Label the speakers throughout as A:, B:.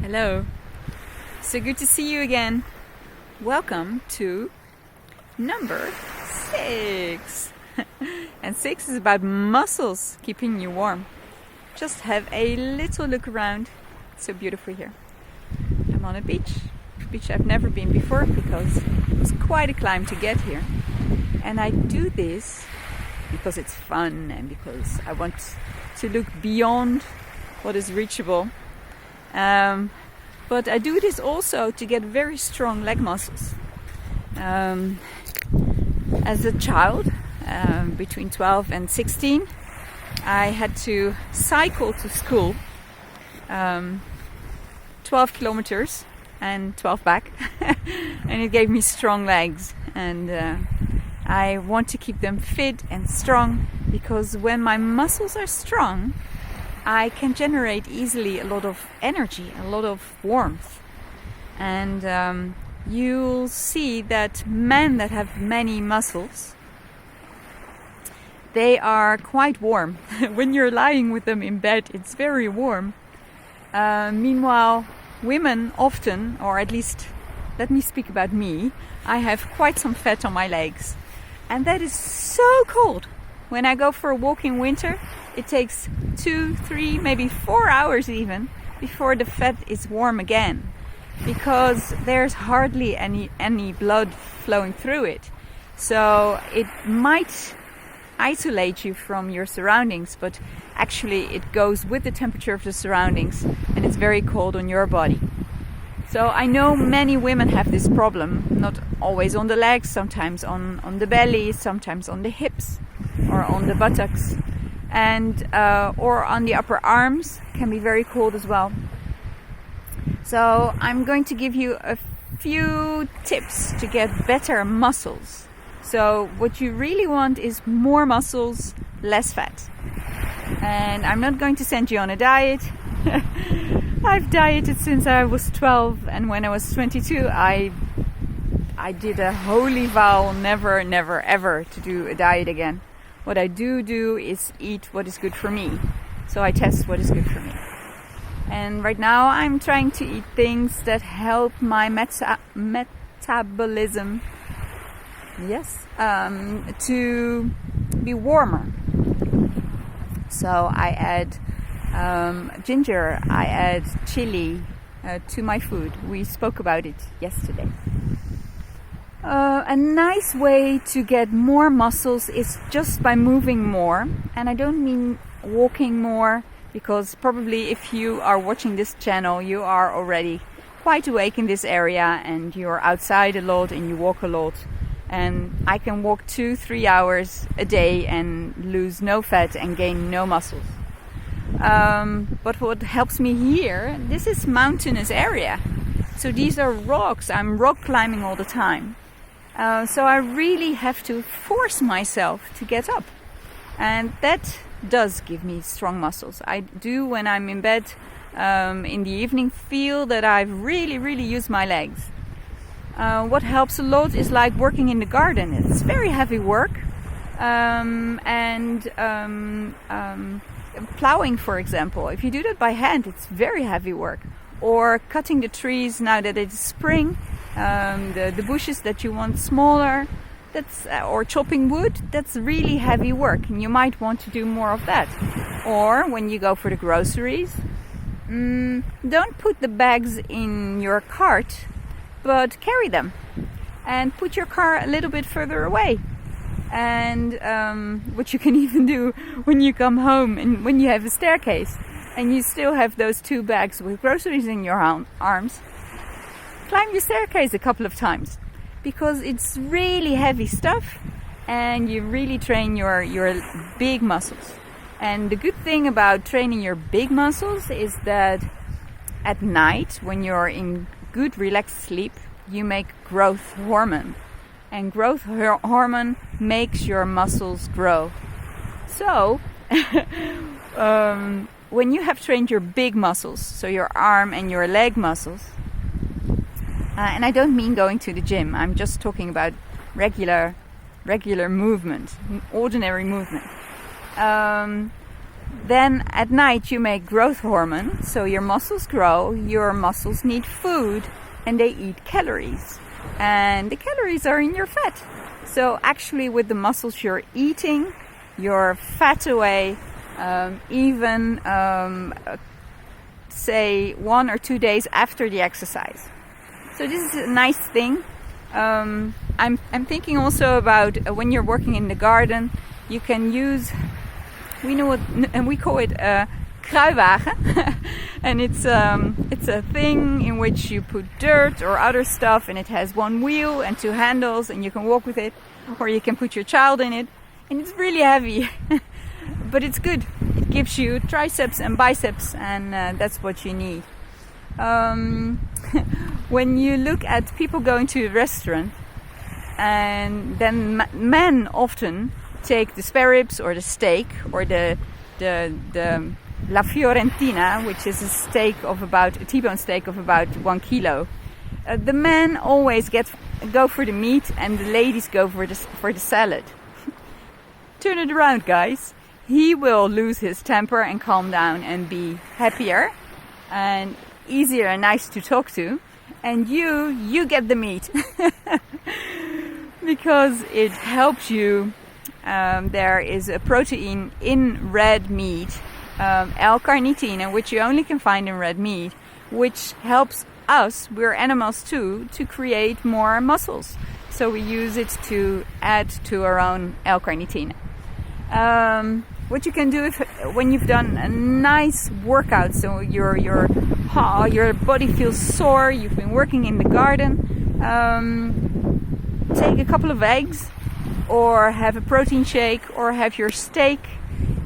A: Hello. So good to see you again. Welcome to number 6. And 6 is about muscles keeping you warm. Just have a little look around. It's so beautiful here. I'm on a beach I've never been before because it was quite a climb to get here. And I do this because it's fun and because I want to look beyond what is reachable. But I do this also to get very strong leg muscles. As a child, between 12 and 16, I had to cycle to school 12 kilometers and 12 back. And it gave me strong legs. And I want to keep them fit and strong because when my muscles are strong, I can generate easily a lot of energy, a lot of warmth. And you'll see that men that have many muscles, they are quite warm. When you're lying with them in bed, it's very warm. Meanwhile, women often, or at least let me speak about me, I have quite some fat on my legs. And that is so cold. When I go for a walk in winter, it takes 2, 3, maybe 4 hours even before the fat is warm again, because there's hardly any blood flowing through it. So it might isolate you from your surroundings, but actually it goes with the temperature of the surroundings and it's very cold on your body. So I know many women have this problem, not always on the legs, sometimes on the belly, sometimes on the hips or on the buttocks. And or on the upper arms, can be very cold as well. So I'm going to give you a few tips to get better muscles. So what you really want is more muscles, less fat. And I'm not going to send you on a diet. I've dieted since I was 12, and when I was 22 I did a holy vow never ever to do a diet again. What I do is eat what is good for me. So I test what is good for me. And right now I'm trying to eat things that help my metabolism. Yes. To be warmer. So I add ginger, I add chili to my food. We spoke about it yesterday. A nice way to get more muscles is just by moving more. And I don't mean walking more, because probably if you are watching this channel, you are already quite awake in this area and you're outside a lot and you walk a lot. And I can walk 2-3 hours a day and lose no fat and gain no muscles. But what helps me here, this is mountainous area. So these are rocks. I'm rock climbing all the time. So I really have to force myself to get up. And that does give me strong muscles. I do, when I'm in bed in the evening, feel that I've really used my legs. What helps a lot is like working in the garden. It's very heavy work. Plowing, for example. If you do that by hand, it's very heavy work. Or cutting the trees now that it's spring. The bushes that you want smaller, or chopping wood, that's really heavy work, and you might want to do more of that. Or when you go for the groceries, don't put the bags in your cart, but carry them and put your car a little bit further away. And what you can even do when you come home and when you have a staircase and you still have those 2 bags with groceries in your arms, climb your staircase a couple of times, because it's really heavy stuff and you really train your big muscles. And the good thing about training your big muscles is that at night, when you're in good relaxed sleep, you make growth hormone. And growth hormone makes your muscles grow. So when you have trained your big muscles, so your arm and your leg muscles, and I don't mean going to the gym, I'm just talking about regular movement, ordinary movement. Then at night you make growth hormone, so your muscles grow, your muscles need food, and they eat calories. And the calories are in your fat. So actually with the muscles you're eating, your fat away, even say 1 or 2 days after the exercise. So this is a nice thing. I'm thinking also about when you're working in the garden, you can use, we know what, and we call it a kruiwagen, and it's a thing in which you put dirt or other stuff, and it has one wheel and 2 handles, and you can walk with it, or you can put your child in it, and it's really heavy, but it's good. It gives you triceps and biceps, and that's what you need. When you look at people going to a restaurant, and then men often take the spare ribs or the steak or the La Fiorentina, which is a T-bone steak of about 1 kilo. The men always go for the meat, and the ladies go for the salad. Turn it around, guys. He will lose his temper and calm down and be happier and easier and nice to talk to. And you get the meat because it helps you. There is a protein in red meat, L-Carnitine, which you only can find in red meat, which helps us, we're animals too, to create more muscles. So we use it to add to our own L-Carnitine. What you can do when you've done a nice workout, so your body feels sore, you've been working in the garden, take a couple of eggs, or have a protein shake, or have your steak,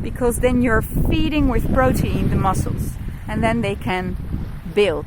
A: because then you're feeding with protein the muscles, and then they can build.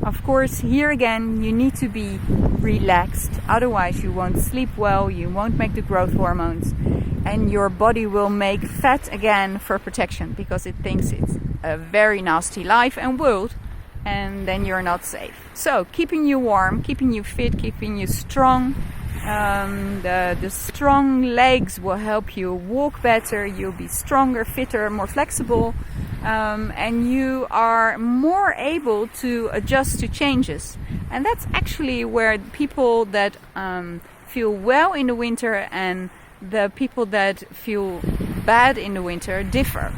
A: Of course, here again, you need to be relaxed, otherwise you won't sleep well, you won't make the growth hormones, and your body will make fat again for protection, because it thinks it's a very nasty life and world, and then you're not safe. So, keeping you warm, keeping you fit, keeping you strong. The strong legs will help you walk better, you'll be stronger, fitter, more flexible, and you are more able to adjust to changes. And that's actually where people that feel well in the winter and the people that feel bad in the winter differ.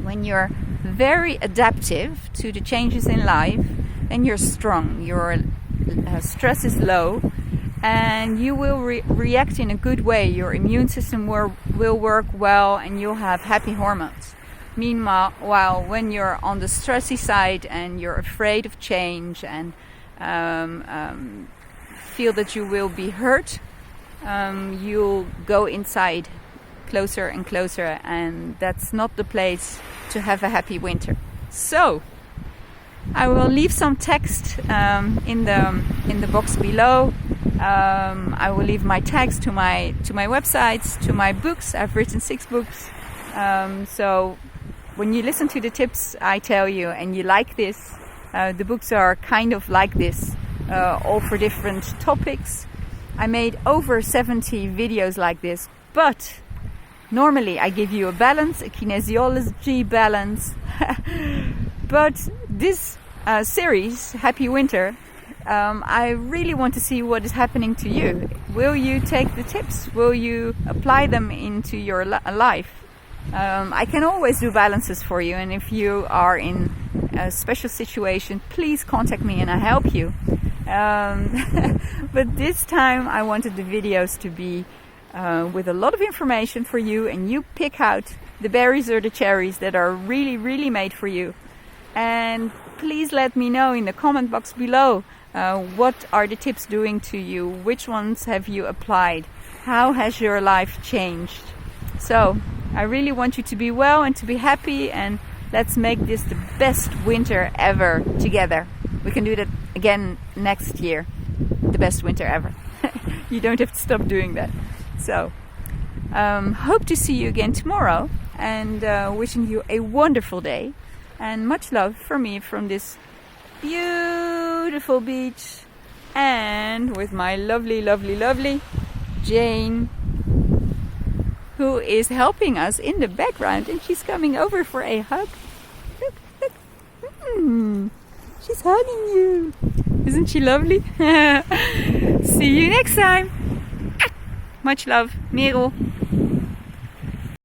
A: When you're very adaptive to the changes in life, then you're strong, your stress is low, and you will react in a good way. Your immune system will work well, and you'll have happy hormones. Meanwhile, when you're on the stressy side and you're afraid of change and feel that you will be hurt, you'll go inside closer and closer, and that's not the place to have a happy winter. So I will leave some text in the box below. I will leave my tags to my websites, to my books. I've written 6 books. So when you listen to the tips I tell you and you like this, the books are kind of like this, all for different topics. I made over 70 videos like this, but normally I give you a balance, a kinesiology balance. But this series, Happy Winter, I really want to see what is happening to you. Will you take the tips? Will you apply them into your life? I can always do balances for you, and if you are in a special situation, please contact me and I'll help you. But this time I wanted the videos to be with a lot of information for you, and you pick out the berries or the cherries that are really, really made for you. And please let me know in the comment box below, what are the tips doing to you? Which ones have you applied? How has your life changed? So I really want you to be well and to be happy, and let's make this the best winter ever together. We can do that again next year. The best winter ever. You don't have to stop doing that. So hope to see you again tomorrow, and wishing you a wonderful day, and much love from me from this beautiful beach, and with my lovely, lovely, lovely Jane, who who is helping us in the background, and she's coming over for a hug. Look, look. She's hugging you. Isn't she lovely? See you next time. Much love, Merel.